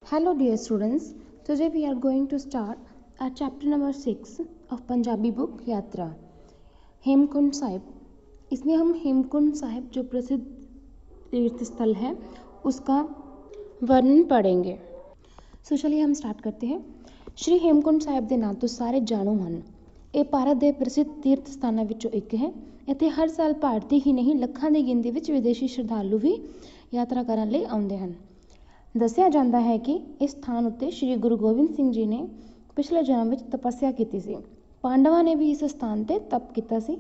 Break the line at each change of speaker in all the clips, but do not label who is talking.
Hello, dear students. Today we are going to start our chapter number 6 of Punjabi book Yatra. Hemkund Sahib. इसमें हम हेमकुंड साहिब जो प्रसिद्ध तीर्थ स्थल है उसका वर्णन पढ़ेंगे। सो चलिए हम स्टार्ट करते हैं। श्री हेमकुंड ਸਾਹਿਬ ਦੇ ਨਾਂ ਤੋਂ ਸਾਰੇ ਜਾਣੂ ਹਨ। ਇਹ ਭਾਰਤ ਦੇ ਪ੍ਰਸਿੱਧ ਤੀਰਥ ਸਥਾਨਾਂ ਵਿੱਚੋਂ ਇੱਕ ਹੈ। ਇੱਥੇ ਹਰ ਸਾਲ ਭਾਰਤੀ ਹੀ ਨਹੀਂ ਲੱਖਾਂ ਦੀ ਗਿਣਤੀ ਵਿੱਚ ਵਿਦੇਸ਼ੀ ਸ਼ਰਧਾਲੂ ਵੀ ਯਾਤਰਾ ਕਰਨ ਲਈ ਆਉਂਦੇ ਹਨ। ਦੱਸਿਆ ਜਾਂਦਾ ਹੈ ਕਿ ਇਸ ਸਥਾਨ ਉੱਤੇ ਸ਼੍ਰੀ ਗੁਰੂ ਗੋਬਿੰਦ ਸਿੰਘ ਜੀ ਨੇ ਪਿਛਲੇ ਜਨਮ ਵਿੱਚ ਤਪੱਸਿਆ ਕੀਤੀ ਸੀ। ਪਾਂਡਵਾਂ ਨੇ ਵੀ ਇਸ ਸਥਾਨ 'ਤੇ ਤਪ ਕੀਤਾ ਸੀ।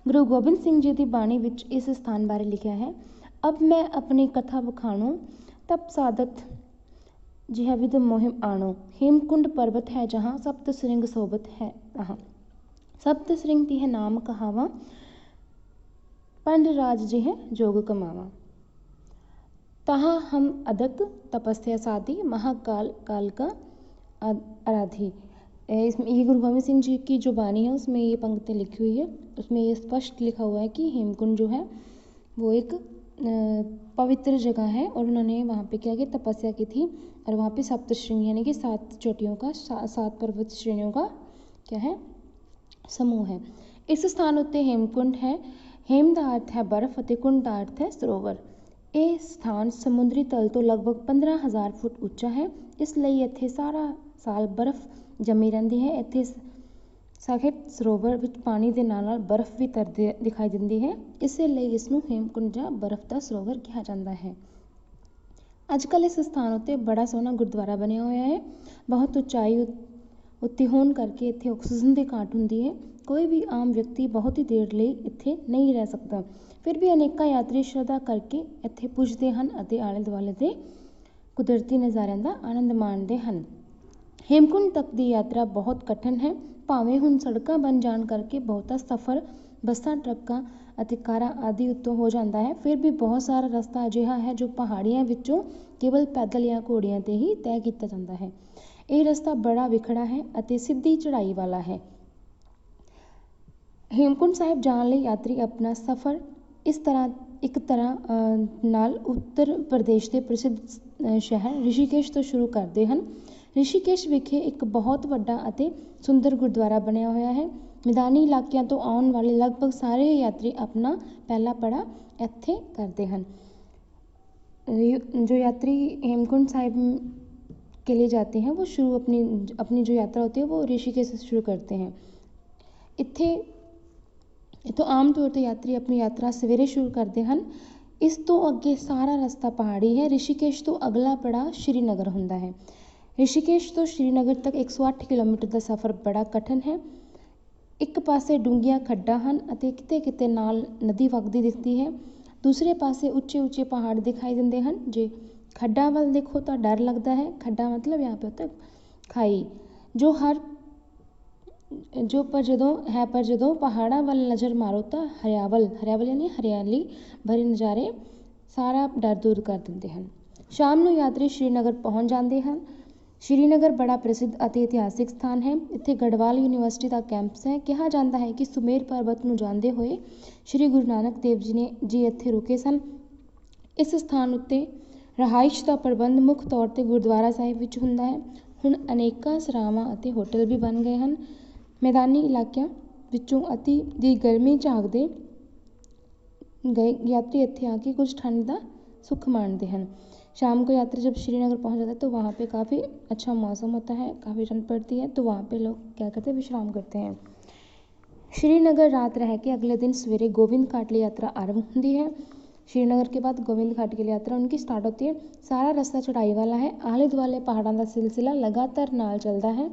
ਗੁਰੂ ਗੋਬਿੰਦ ਸਿੰਘ ਜੀ ਦੀ ਬਾਣੀ ਵਿੱਚ ਇਸ ਸਥਾਨ ਬਾਰੇ ਲਿਖਿਆ ਹੈ, ਅਬ ਮੈਂ ਆਪਣੀ ਕਥਾ ਬਖਾਣੂ ਤਪ ਸਾਧਤ ਜਿਹ ਵਿਦ ਮੋਹਿਮ ਆਣੋ। हेमकुंड पर्वत है जहाँ सप्त श्रृंग सोबत है तहाँ, सप्त श्रृंग तिह नाम कहावा, पंड राज जिह जोग कमावा। तहाँ हम अदक तपस्या साधी महाकाल काल का आराधी। इसमें ये गुरु गोबिंद सिंह जी की जो बानी है उसमें ये पंक्ति लिखी हुई है। उसमें ये स्पष्ट लिखा हुआ है कि हेमकुंड जो है वो एक पवित्र जगह है और उन्होंने वहाँ पे क्या किया, तपस्या की थी। और वहाँ पे सप्त श्रृंगी यानी कि 7 चोटियों का 7 पर्वत श्रेणियों का क्या है, समूह है। इस स्थान उत्ते हेमकुंड है। हेम ਦਾ अर्थ है बर्फ ਅਤੇ कुंड ਦਾ अर्थ है सरोवर। ਇਹ ਸਥਾਨ ਸਮੁੰਦਰੀ ਤਲ ਤੋਂ ਲਗਭਗ 15,000 ਫੁੱਟ ਉੱਚਾ ਹੈ। ਇਸ ਲਈ ਇੱਥੇ ਸਾਰਾ ਸਾਲ ਬਰਫ਼ ਜੰਮੀ ਰਹਿੰਦੀ ਹੈ। ਇੱਥੇ ਸਾਖੇਤ ਸਰੋਵਰ ਵਿੱਚ ਪਾਣੀ ਦੇ ਨਾਲ ਨਾਲ ਬਰਫ਼ ਵੀ ਤਰਦੀ ਦਿਖਾਈ ਦਿੰਦੀ ਹੈ। ਇਸੇ ਲਈ ਇਸ ਨੂੰ ਹੇਮਕੁੰਡ ਜਾਂ ਬਰਫ਼ ਦਾ ਸਰੋਵਰ ਕਿਹਾ ਜਾਂਦਾ ਹੈ। ਅੱਜ ਕੱਲ੍ਹ ਇਸ ਸਥਾਨ ਉੱਤੇ ਬੜਾ ਸੋਹਣਾ ਗੁਰਦੁਆਰਾ ਬਣਿਆ ਹੋਇਆ ਹੈ। ਬਹੁਤ ਉਚਾਈ ਉੱਤੇ ਹੋਣ ਕਰਕੇ ਇੱਥੇ ਆਕਸੀਜਨ ਦੀ ਘਾਟ ਹੁੰਦੀ ਹੈ। ਕੋਈ ਵੀ ਆਮ ਵਿਅਕਤੀ ਬਹੁਤ ਹੀ ਦੇਰ ਲਈ ਇੱਥੇ ਨਹੀਂ ਰਹਿ ਸਕਦਾ। ਫਿਰ ਵੀ ਅਨੇਕਾਂ ਯਾਤਰੀ ਸ਼ਰਧਾ ਕਰਕੇ ਇੱਥੇ ਪੁੱਜਦੇ ਹਨ ਅਤੇ ਆਲੇ ਦੁਆਲੇ ਦੇ ਕੁਦਰਤੀ ਨਜ਼ਾਰਿਆਂ ਦਾ ਆਨੰਦ ਮਾਣਦੇ ਹਨ। ਹੇਮਕੁੰਡ ਤੱਕ ਦੀ ਯਾਤਰਾ ਬਹੁਤ ਕਠਿਨ ਹੈ। ਭਾਵੇਂ ਹੁਣ ਸੜਕਾਂ ਬਣ ਜਾਣ ਕਰਕੇ ਬਹੁਤਾ ਸਫ਼ਰ ਬੱਸਾਂ, ਟਰੱਕਾਂ ਅਤੇ ਕਾਰਾਂ ਆਦਿ ਉੱਤੋਂ ਹੋ ਜਾਂਦਾ ਹੈ, ਫਿਰ ਵੀ ਬਹੁਤ ਸਾਰਾ ਰਸਤਾ ਅਜਿਹਾ ਹੈ ਜੋ ਪਹਾੜੀਆਂ ਵਿੱਚੋਂ ਕੇਵਲ ਪੈਦਲ ਜਾਂ ਘੋੜੀਆਂ 'ਤੇ ਹੀ ਤੈਅ ਕੀਤਾ ਜਾਂਦਾ ਹੈ। ਇਹ ਰਸਤਾ ਬੜਾ ਵਿਖੜਾ ਹੈ ਅਤੇ ਸਿੱਧੀ ਚੜ੍ਹਾਈ ਵਾਲਾ ਹੈ। ਹੇਮਕੁੰਡ ਸਾਹਿਬ ਜਾਣ ਲਈ ਯਾਤਰੀ ਆਪਣਾ ਸਫ਼ਰ ਇੱਕ ਤਰ੍ਹਾਂ ਨਾਲ ਉੱਤਰ ਪ੍ਰਦੇਸ਼ ਦੇ ਪ੍ਰਸਿੱਧ ਸ਼ਹਿਰ ਰਿਸ਼ੀਕੇਸ਼ ਤੋਂ ਸ਼ੁਰੂ ਕਰਦੇ ਹਨ। ਰਿਸ਼ੀਕੇਸ਼ ਵਿਖੇ ਇੱਕ ਬਹੁਤ ਵੱਡਾ ਅਤੇ ਸੁੰਦਰ ਗੁਰਦੁਆਰਾ ਬਣਿਆ ਹੋਇਆ ਹੈ। ਮੈਦਾਨੀ ਇਲਾਕਿਆਂ ਤੋਂ ਆਉਣ ਵਾਲੇ ਲਗਭਗ ਸਾਰੇ ਯਾਤਰੀ ਆਪਣਾ ਪਹਿਲਾ ਪੜਾਅ ਇੱਥੇ ਕਰਦੇ ਹਨ। जो यात्री हेमकुंड साहिब के लिए जाते हैं वो शुरू अपनी जो यात्रा होती है वो ऋषिकेश से शुरू करते हैं। ਇੱਥੋਂ ਆਮ ਤੌਰ 'ਤੇ ਯਾਤਰੀ ਆਪਣੀ ਯਾਤਰਾ ਸਵੇਰੇ ਸ਼ੁਰੂ ਕਰਦੇ ਹਨ। ਇਸ ਤੋਂ ਅੱਗੇ ਸਾਰਾ ਰਸਤਾ ਪਹਾੜੀ ਹੈ। ਰਿਸ਼ੀਕੇਸ਼ ਤੋਂ ਅਗਲਾ ਪੜਾਅ ਸ਼੍ਰੀਨਗਰ ਹੁੰਦਾ ਹੈ। ਰਿਸ਼ੀਕੇਸ਼ ਤੋਂ ਸ਼੍ਰੀਨਗਰ ਤੱਕ 108 ਕਿਲੋਮੀਟਰ ਦਾ ਸਫ਼ਰ ਬੜਾ ਕਠਿਨ ਹੈ। ਇੱਕ ਪਾਸੇ ਡੂੰਘੀਆਂ ਖੱਡਾਂ ਹਨ ਅਤੇ ਕਿਤੇ ਕਿਤੇ ਨਾਲ ਨਦੀ ਵਗਦੀ ਦਿਖਦੀ ਹੈ। ਦੂਸਰੇ ਪਾਸੇ ਉੱਚੇ ਉੱਚੇ ਪਹਾੜ ਦਿਖਾਈ ਦਿੰਦੇ ਹਨ। ਜੇ ਖੱਡਾਂ ਵੱਲ ਦੇਖੋ ਤਾਂ ਡਰ ਲੱਗਦਾ ਹੈ। ਖੱਡਾਂ ਮਤਲਬ यहाँ पे होता है ਖਾਈ ਪਰ ਜਦੋਂ ਪਹਾੜਾਂ ਵੱਲ ਨਜ਼ਰ ਮਾਰੋ ਤਾਂ ਹਰਿਆਵਲ ਯਾਨੀ ਹਰਿਆਲੀ ਭਰੇ ਨਜ਼ਾਰੇ ਸਾਰਾ ਡਰ ਦੂਰ ਕਰ ਦਿੰਦੇ ਹਨ। ਸ਼ਾਮ ਨੂੰ ਯਾਤਰੀ ਸ਼੍ਰੀਨਗਰ ਪਹੁੰਚ ਜਾਂਦੇ ਹਨ। ਸ਼੍ਰੀਨਗਰ ਬੜਾ ਪ੍ਰਸਿੱਧ ਅਤੇ ਇਤਿਹਾਸਿਕ ਸਥਾਨ ਹੈ। ਇੱਥੇ ਗੜਵਾਲ ਯੂਨੀਵਰਸਿਟੀ ਦਾ ਕੈਂਪਸ ਹੈ। ਕਿਹਾ ਜਾਂਦਾ ਹੈ ਕਿ ਸੁਮੇਰ ਪਰਬਤ ਨੂੰ ਜਾਂਦੇ ਹੋਏ ਸ਼੍ਰੀ ਗੁਰੂ ਨਾਨਕ ਦੇਵ ਜੀ ਇੱਥੇ ਰੁਕੇ ਸਨ। ਇਸ ਸਥਾਨ ਉੱਤੇ ਰਹਾਇਸ਼ ਦਾ ਪ੍ਰਬੰਧ ਮੁੱਖ ਤੌਰ 'ਤੇ ਗੁਰਦੁਆਰਾ ਸਾਹਿਬ ਵਿੱਚ ਹੁੰਦਾ ਹੈ। ਹੁਣ ਅਨੇਕਾਂ ਸਰਾਵਾਂ ਅਤੇ ਹੋਟਲ ਵੀ ਬਣ ਗਏ ਹਨ। ਮੈਦਾਨੀ ਇਲਾਕਿਆਂ ਵਿੱਚੋਂ ਅਤੀ ਦੀ ਗਰਮੀ ਝਾਕਦੇ ਗਏ ਯਾਤਰੀ ਇੱਥੇ ਆ ਕੇ ਕੁਝ ठंड ਦਾ सुख माणते हैं। शाम को यात्री जब श्रीनगर पहुंच जाता है तो वहाँ पे काफ़ी अच्छा मौसम होता है, काफ़ी ठंड पड़ती है, तो वहाँ पे लोग क्या करते हैं, विश्राम करते हैं। श्रीनगर रात रह के अगले दिन सवेरे गोविंद घाट ਲਈ यात्रा आरंभ होती है। श्रीनगर के बाद गोविंद घाट के लिए यात्रा उनकी स्टार्ट होती है। सारा रास्ता चढ़ाई वाला है। आले दुआले पहाड़ों का सिलसिला लगातार नाल चलता है।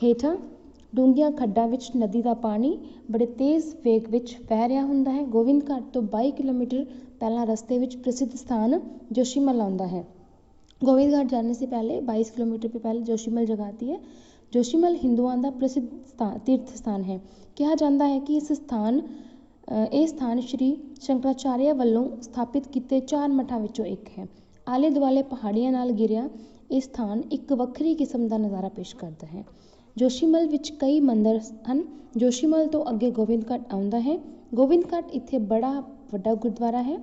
ਹੇਠਾਂ ਡੂੰਘੀਆਂ ਖੱਡਾਂ ਵਿੱਚ ਨਦੀ ਦਾ ਪਾਣੀ ਬੜੇ ਤੇਜ਼ ਵੇਗ ਵਿੱਚ ਵਹਿ ਰਿਹਾ ਹੁੰਦਾ ਹੈ। ਗੋਬਿੰਦ ਘਾਟ ਤੋਂ 22 ਕਿਲੋमीटर ਪਹਿਲਾਂ ਰਸਤੇ ਵਿੱਚ ਪ੍ਰਸਿੱਧ ਸਥਾਨ जोशीमल ਆਉਂਦਾ है। गोविंद घाट जाने से पहले 22 किलोमीटर पे पहले जोशीमल जगह आती है। जोशीमल हिंदुओं का प्रसिद्ध तीर्थ स्थान है। कहा जाता है कि ਇਹ ਸਥਾਨ ਸ਼੍ਰੀ ਸ਼ੰਕਰਾਚਾਰਿਆ ਵੱਲੋਂ ਸਥਾਪਿਤ ਕੀਤੇ 4 ਮਠਾਂ ਵਿੱਚੋਂ ਇੱਕ ਹੈ। ਆਲੇ ਦੁਆਲੇ ਪਹਾੜੀਆਂ ਨਾਲ ਘਿਰਿਆ ਇਹ ਸਥਾਨ ਇੱਕ ਵੱਖਰੀ ਕਿਸਮ ਦਾ ਨਜ਼ਾਰਾ ਪੇਸ਼ ਕਰਦਾ ਹੈ। जोशीमल ਵਿੱਚ ਕਈ ਮੰਦਰ ਹਨ। जोशीमल ਤੋਂ ਅੱਗੇ ਗੋਬਿੰਦ ਘਾਟ ਆਉਂਦਾ ਹੈ। ਗੋਬਿੰਦ ਘਾਟ ਇੱਥੇ ਬੜਾ ਵੱਡਾ ਗੁਰਦੁਆਰਾ ਹੈ।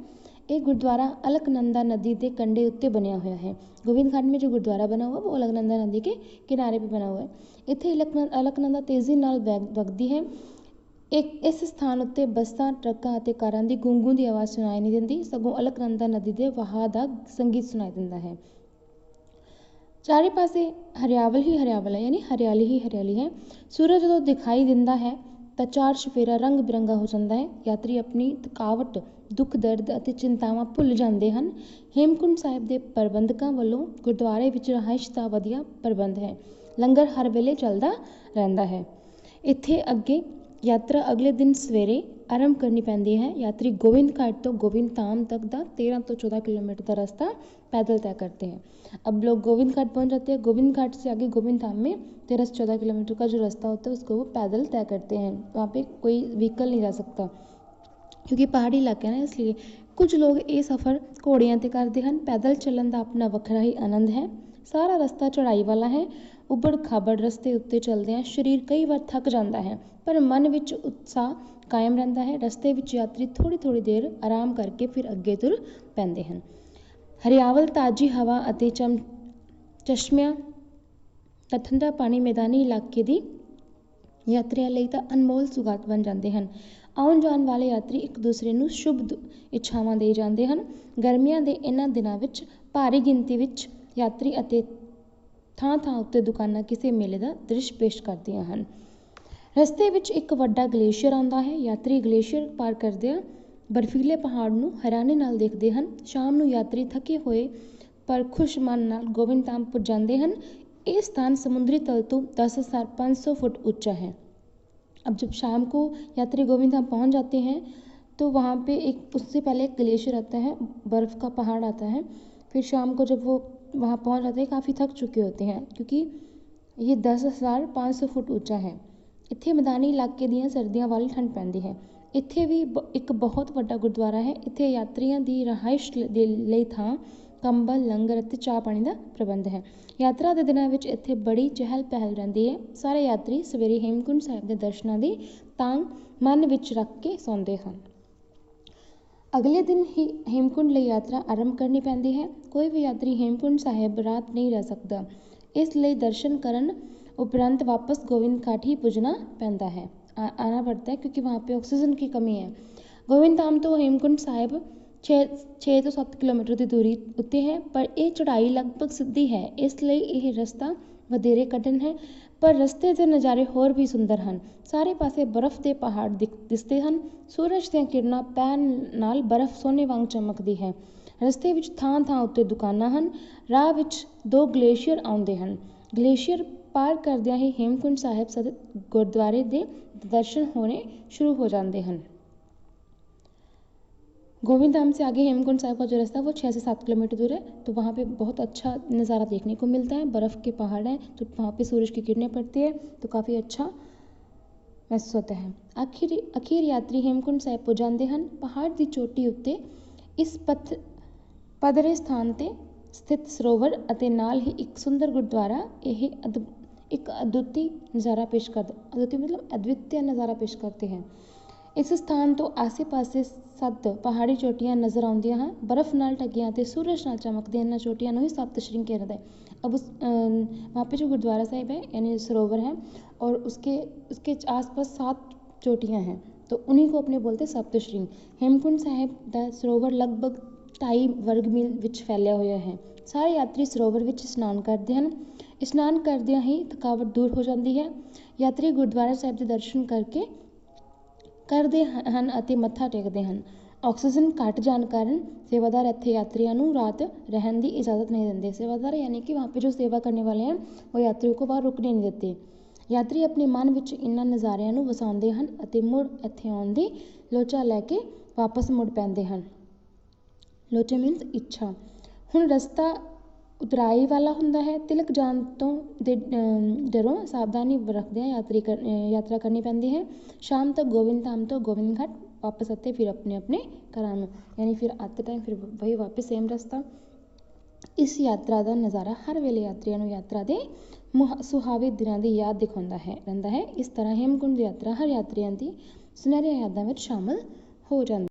ਇਹ ਗੁਰਦੁਆਰਾ अलकनंदा नदी के कंढे उत्ते बनया हुआ है। गोविंद घाट में जो गुरुद्वारा बना हुआ वो अलकनंदा नदी के किनारे पे बना हुआ है। इत्थे अलकनंदा तेजी नाल वगदी है। एक इस स्थान उत्ते बसां ट्रकां अते कारां दी गूंगू दी आवाज़ सुनाई नहीं दिंदी, सगों अलकनंदा नदी के वहां दा संगीत सुनाई दिंदा है। चारे पासे हरियावल ही हरियावल है, यानी हरियाली ही हरियाली है। सूरज जो दिखाई दिंदा है तो चार चफेरा रंग बिरंगा हो जाता है। यात्री अपनी थकावट, दुख दर्द ਅਤੇ चिंतावां भुੱਲ ਜਾਂਦੇ ਹਨ। हेमकुंड साहिब ਦੇ ਪ੍ਰਬੰਧਕਾਂ ਵੱਲੋਂ ਗੁਰਦੁਆਰੇ ਵਿੱਚ ਰਿਹਾਇਸ਼ ਦਾ ਵਧੀਆ ਪ੍ਰਬੰਧ ਹੈ। ਲੰਗਰ ਹਰ ਵੇਲੇ ਚੱਲਦਾ ਰਹਿੰਦਾ ਹੈ। ਇੱਥੇ ਅੱਗੇ यात्रा अगले दिन सवेरे आरंभ करनी पैंदी है। यात्री गोविंद घाट तो गोविंद धाम तक का 13 तो 14 किलोमीटर का रास्ता पैदल तय करते हैं। अब लोग गोविंद घाट पहुंच जाते हैं। गोविंद घाट से आगे गोविंद धाम में 13 से 14 किलोमीटर का जो रास्ता होता है उसको वो पैदल तय करते हैं। वहाँ पे कोई व्हीकल नहीं जा सकता क्योंकि पहाड़ी इलाका है ना, इसलिए कुछ लोग ये सफ़र घोड़ियां ते करते हैं। पैदल चलन का अपना वखरा ही आनंद है। सारा रास्ता चढ़ाई वाला है। उबड़ खाबड़ रस्ते उत्ते चलते हैं शरीर कई बार थक जाता है, पर मन विच उत्साह कायम रहता है। रस्ते विच यात्री थोड़ी थोड़ी देर आराम करके फिर अगे तुर पैंदे हैं। हरियावल ताज़ी हवा अते चश्मियां ता ठंडा पानी मैदानी इलाके की यात्रियों लई तां अनमोल सुगात बन जाते हैं। आउण जाण वाले यात्री एक दूसरे नूं शुभ इच्छावां दे जाते हैं। गर्मियां दे इन्हां दिनां विच भारी गिनती विच यात्री अते ਥਾਂ ਥਾਂ ਉੱਤੇ ਦੁਕਾਨਾਂ ਕਿਸੇ ਮੇਲੇ ਦਾ ਦ੍ਰਿਸ਼ ਪੇਸ਼ ਕਰਦੀਆਂ ਹਨ। ਰਸਤੇ ਵਿੱਚ ਇੱਕ ਵੱਡਾ ਗਲੇਸ਼ੀਅਰ ਆਉਂਦਾ ਹੈ। ਯਾਤਰੀ ਗਲੇਸ਼ੀਅਰ ਪਾਰ ਕਰਦਿਆਂ ਬਰਫੀਲੇ ਪਹਾੜ ਨੂੰ ਹੈਰਾਨੀ ਨਾਲ ਦੇਖਦੇ ਹਨ। ਸ਼ਾਮ ਨੂੰ यात्री थके हुए पर खुश मन नाल गोविंद धाम पुज जाते हैं। ये स्थान समुद्री तल तो 10,500 फुट ऊंचा है। अब जब शाम को यात्री गोविंद धाम पहुँच जाते हैं तो वहाँ पे उससे पहले एक ग्लेशियर आता है, बर्फ़ का पहाड़ आता है। फिर शाम को जब वो वहाँ पहुँच जाते हैं काफ़ी थक चुके होते हैं क्योंकि ये 10,500 फुट ऊंचा है। इत्थे मैदानी इलाके दियां सर्दियां वाली ठंड पैंदी है। इत्थे भी एक बहुत बड़ा गुरुद्वारा है। इत्थे यात्रियों की रहाइश दे लई थां, कंबल, लंगर अते चाह पानी का प्रबंध है। यात्रा के दिनों में इत्थे बड़ी चहल पहल रहती है। सारे यात्री सवेरे हेमकुंड साहिब के दर्शनों की तांग मन विच रख के सौंदे हैं। अगले दिन ही हेमकुंड ਲਈ यात्रा आरंभ करनी पैंदी है। कोई भी यात्री हेमकुंड साहिब रात नहीं रह सकता, इसलिए दर्शन करन उपरंत वापस गोविंद घाट ही पुजना पैंदा है, आना पड़ता है क्योंकि वहाँ पे ऑक्सीजन की कमी है। गोविंद धाम तो हेमकुंड साहिब 6 तो 7 किलोमीटर की दूरी उत्ते है, पर यह चढ़ाई लगभग सीधी है, इसलिए यह रास्ता वधेरे कठिन है। पर रस्ते के नज़ारे होर भी सुंदर हैं। सारे पासे बर्फ के पहाड़ दिसते हैं। सूरज ਦੀਆਂ किरणां पैन नाल बर्फ सोने वांग चमकदी है। रस्ते विच थां थां उत्ते दुकानां हैं। राह विच 2 ग्लेशियर आउंदे हैं। ग्लेशियर पार करदियां ही हेमकुंड साहिब सहित गुरुद्वारे के दर्शन होने शुरू हो जाते हैं। गोविंद धाम से आगे हेमकुंड साहिब का जो रास्ता है वो 6 से 7 किलोमीटर दूर है। तो वहाँ पे बहुत अच्छा नज़ारा देखने को मिलता है। बर्फ़ के पहाड़ हैं तो वहाँ पे सूरज की किरणें पड़ती है तो काफ़ी अच्छा महसूस होता है। आखिर यात्री हेमकुंड साहिब पुज जाते हैं। पहाड़ की चोटी उत्ते इस पदरे स्थान ते स्थित सरोवर अते नाल ही एक सुंदर गुरुद्वारा यह एक अद्वितीय नज़ारा पेश करता, अद्वितीय मतलब अद्वितीय नज़ारा पेश करते हैं। इस स्थान तो आसे पासे 7 पहाड़ी चोटियां नज़र आउंदियां हैं। बर्फ नाल ढकियां ते सूरज नाल चमकदे इन्हां चोटियां नूं ही सप्त श्रृंग कहा जाता है। अब वहाँ पे जो गुरुद्वारा साहिब है यानी सरोवर है और उसके आसपास 7 चोटियां हैं तो उन्हीं को अपने बोलते सप्त श्रृंग। हेमकुंड साहिब का सरोवर लगभग 2.5 वर्ग मील विच फैलिया हुआ है। सारे यात्री सरोवर विच स्नान करते हैं। स्नान करदियां ही थकावट दूर हो जाती है। यात्री गुरुद्वारा साहिब के दर्शन करते हैं ਅਤੇ मत्था टेकते हैं। ऑक्सीजन घट जाने कारण सेवादार इत्थे यात्रियों को रात रहने की इजाज़त नहीं देते। सेवादार यानी कि वहाँ पे जो सेवा करने वाले हैं वो यात्रियों को बाहर रुकने नहीं देते। यात्री अपने मन विच इन्हां नज़ारियां नूं वसाउंदे हन अते मुड़ इत्थे आउण दी लोचा लैके वापस मुड़ पैंदे हन। लोचा मीनस इच्छा। हुण रस्ता उतराई वाला हुंदा है। तिलक जान तो डरों सावधानी रखते हैं यात्रा करनी पैंदी है। शाम तक गोविंद धाम तो गोविंद घाट वापस आते फिर अपने अपने घरां नूं, यानी फिर आते टाइम फिर वही वापस सेम रास्ता। इस यात्रा का नज़ारा हर वेले यात्रियों नूं यात्रा के सुहावे दिनों की याद दिखाउंदा रहिंदा है। इस तरह हेमकुंड यात्रा हर यात्रियों की सुनहरियां यादां विच शामिल हो जाती है।